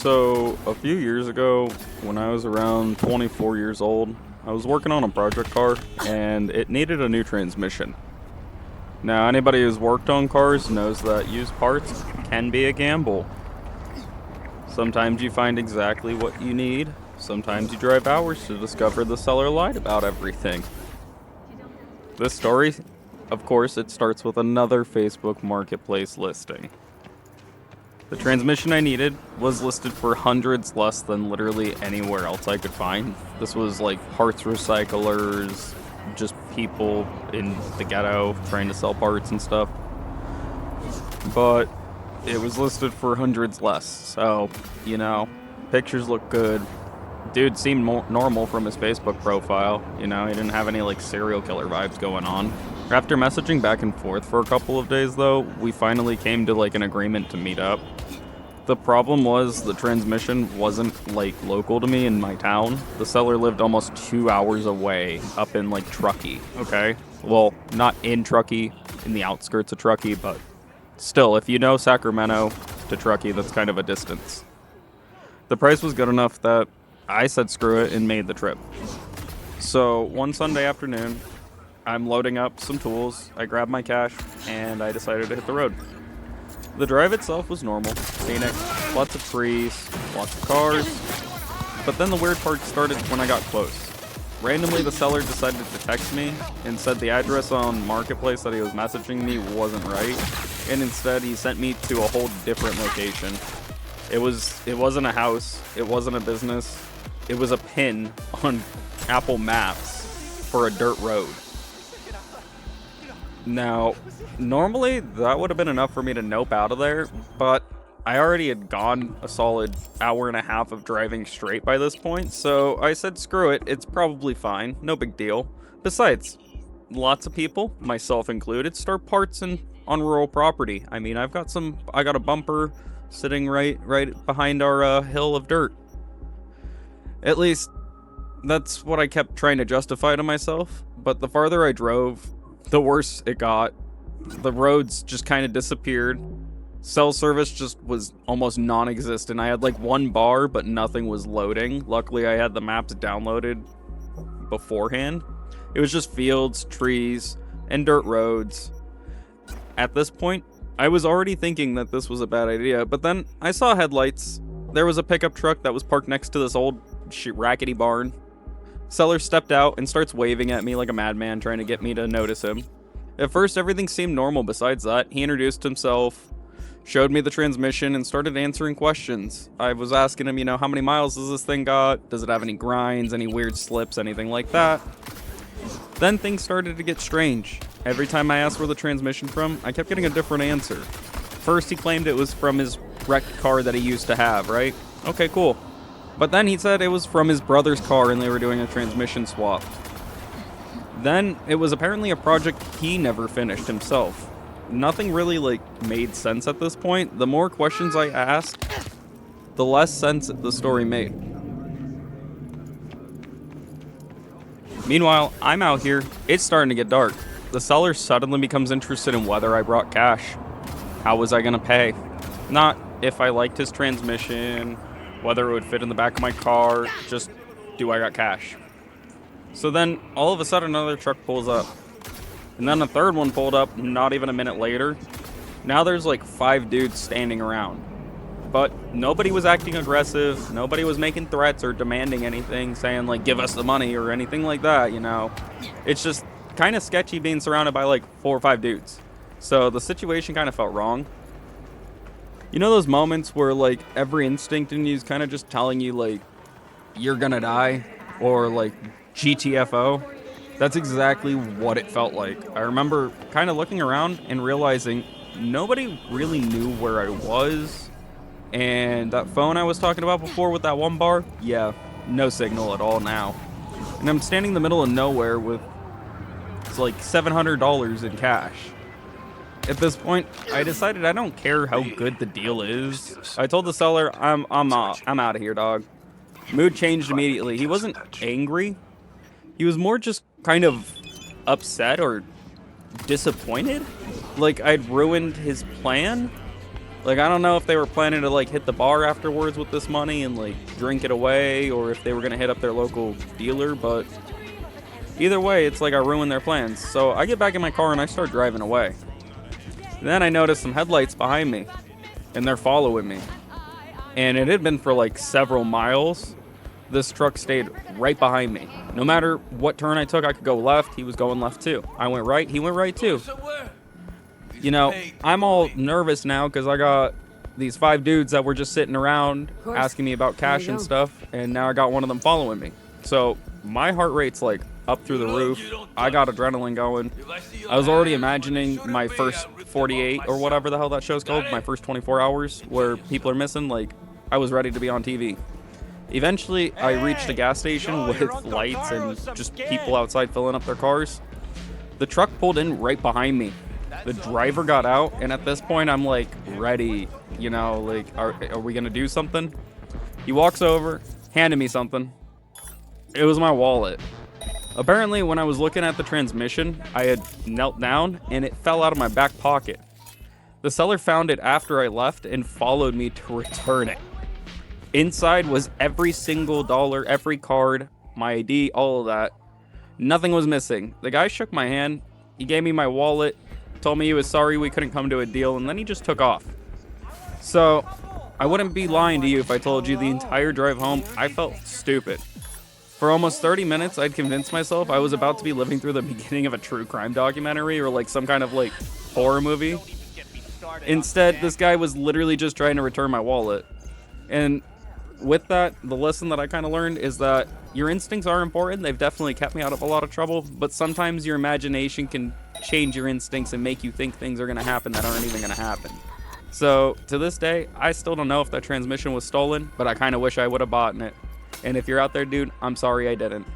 So, a few years ago, when I was around 24 years old, I was working on a project car and it needed a new transmission. Now, anybody who's worked on cars knows that used parts can be a gamble. Sometimes you find exactly what you need, sometimes you drive hours to discover the seller lied about everything. This story, of course, it starts with another Facebook Marketplace listing. The transmission I needed was listed for hundreds less than literally anywhere else I could find. This was like parts recyclers, just people in the ghetto trying to sell parts and stuff. But it was listed for hundreds less, so, pictures look good. Dude seemed normal from his Facebook profile, he didn't have any like serial killer vibes going on. After messaging back and forth for a couple of days though, we finally came to like an agreement to meet up. The problem was the transmission wasn't like local to me in my town. The seller lived almost 2 hours away up in like Truckee, okay? Well, not in Truckee, in the outskirts of Truckee, but still, if you know Sacramento to Truckee, that's kind of a distance. The price was good enough that I said screw it and made the trip. So one Sunday afternoon, I'm loading up some tools, I grabbed my cash, and I decided to hit the road. The drive itself was normal, scenic, lots of trees, lots of cars, but then the weird part started when I got close. Randomly, the seller decided to text me and said the address on Marketplace that he was messaging me wasn't right, and instead he sent me to a whole different location. It wasn't a house, it wasn't a business, it was a pin on Apple Maps for a dirt road. Now, normally that would have been enough for me to nope out of there, but I already had gone a solid hour and a half of driving straight by this point, so I said screw it, it's probably fine, no big deal. Besides, lots of people, myself included, store parts on rural property. I mean, I got a bumper sitting right behind our hill of dirt. At least, that's what I kept trying to justify to myself, but the farther I drove, the worse it got. The roads just kind of disappeared. Cell service just was almost non-existent. I had like one bar, but nothing was loading. Luckily, I had the maps downloaded beforehand. It was just fields, trees, and dirt roads. At this point, I was already thinking that this was a bad idea, but then I saw headlights. There was a pickup truck that was parked next to this old rackety barn. Seller stepped out and starts waving at me like a madman, trying to get me to notice him. At first, everything seemed normal besides that. He introduced himself, showed me the transmission, and started answering questions. I was asking him, how many miles does this thing got? Does it have any grinds, any weird slips, anything like that? Then things started to get strange. Every time I asked where the transmission from, I kept getting a different answer. First, he claimed it was from his wrecked car that he used to have, right? Okay, cool. But then he said it was from his brother's car and they were doing a transmission swap. Then it was apparently a project he never finished himself. Nothing really made sense at this point. The more questions I asked, the less sense the story made. Meanwhile, I'm out here, it's starting to get dark. The seller suddenly becomes interested in whether I brought cash. How was I gonna pay? Not if I liked his transmission, whether it would fit in the back of my car, just do I got cash? So then, all of a sudden, another truck pulls up. And then a third one pulled up not even a minute later. Now there's 5 dudes standing around. But nobody was acting aggressive, nobody was making threats or demanding anything, saying give us the money or anything like that, It's just kind of sketchy being surrounded by 4 or 5 dudes. So the situation kind of felt wrong. You know those moments where every instinct in you is kind of just telling you you're gonna die or GTFO? That's exactly what it felt like. I remember kind of looking around and realizing nobody really knew where I was. And that phone I was talking about before with that one bar, yeah, no signal at all now. And I'm standing in the middle of nowhere with $700 in cash. At this point, I decided I don't care how good the deal is. I told the seller, I'm out of here, dog. Mood changed immediately. He wasn't angry. He was more just kind of upset or disappointed. I'd ruined his plan. Like, I don't know if they were planning to, like, hit the bar afterwards with this money and, like, drink it away, or if they were going to hit up their local dealer, but either way, it's like I ruined their plans. So I get back in my car and I start driving away. Then I notice some headlights behind me, and they're following me. And it had been for, like, several miles. This truck stayed right behind me. No matter what turn I took, I could go left. He was going left, too. I went right. He went right, too. You know, I'm all nervous now because I got these 5 dudes that were just sitting around asking me about cash and stuff, and now I got one of them following me. So my heart rate's like up through the roof. I got adrenaline going. I was already imagining my first 48 or whatever the hell that show's called, my first 24 hours where people are missing. Like, I was ready to be on TV. Eventually, I reached a gas station with lights and just people outside filling up their cars. The truck pulled in right behind me. The driver got out, and at this point, I'm like, ready. You know, like, are we gonna do something? He walks over, handed me something. It was my wallet. Apparently, when I was looking at the transmission, I had knelt down, and it fell out of my back pocket. The seller found it after I left and followed me to return it. Inside was every single dollar, every card, my ID, all of that. Nothing was missing. The guy shook my hand. He gave me my wallet, told me he was sorry we couldn't come to a deal, and then he just took off. So, I wouldn't be lying to you if I told you the entire drive home I felt stupid. For almost 30 minutes, I'd convinced myself I was about to be living through the beginning of a true crime documentary or like some kind of like horror movie. Instead, this guy was literally just trying to return my wallet. And with that, the lesson that I kind of learned is that your instincts are important. They've definitely kept me out of a lot of trouble, but sometimes your imagination can change your instincts and make you think things are going to happen that aren't even going to happen. So, to this day, I still don't know if that transmission was stolen, but I kind of wish I would have bought it. And if you're out there, dude, I'm sorry I didn't.